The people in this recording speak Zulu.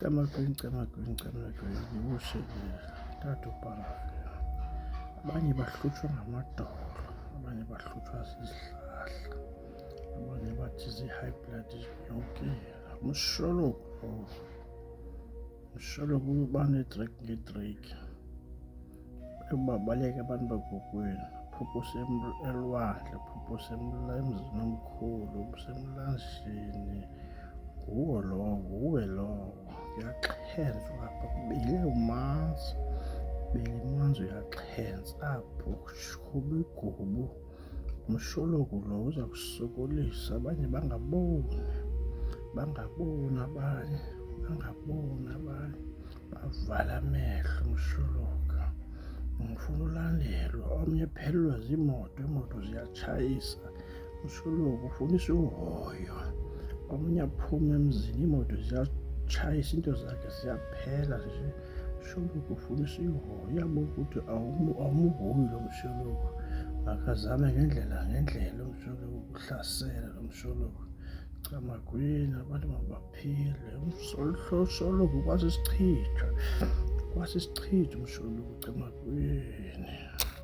Camagwinya yibushekile tata uParafini. Abanye bahlutshwa ngamadolo, abanye bahlutshwa zizihlahla, abanye bathi zii-high blood zinyukile. Umshologu uba neetreki ngeetreki uba baleke abantu bakokwenu, phupha elwandle, phupha emzini omkhulu, usemlanjeni. Nguwe lowo, kuyaxhentswa apha, kubile umanzi, uyaxhentsa apho, kushukuma igubu. Umshologu lo uza kusokolisa, abanye bangaboni abanye, bavale amehlo. Umshologu ufuna ulandelwa, omnye ephelelwa ziimoto, iimoto ziyatshayisa. Umshologu ufunisa uhoyo, omnye aphume emzini iimoto ziyatshayisa, into zakhe ziyaphela nje. Umshologu ufunisa ihoyo, uyabona ukuthi awumhoyi lo mshologu, makazame ngendlela umshologu ukuhlasela lo mshologu. Camagwinya, abantu mabaphile. Umshologu kwasisichitho umshologu Camagwinya.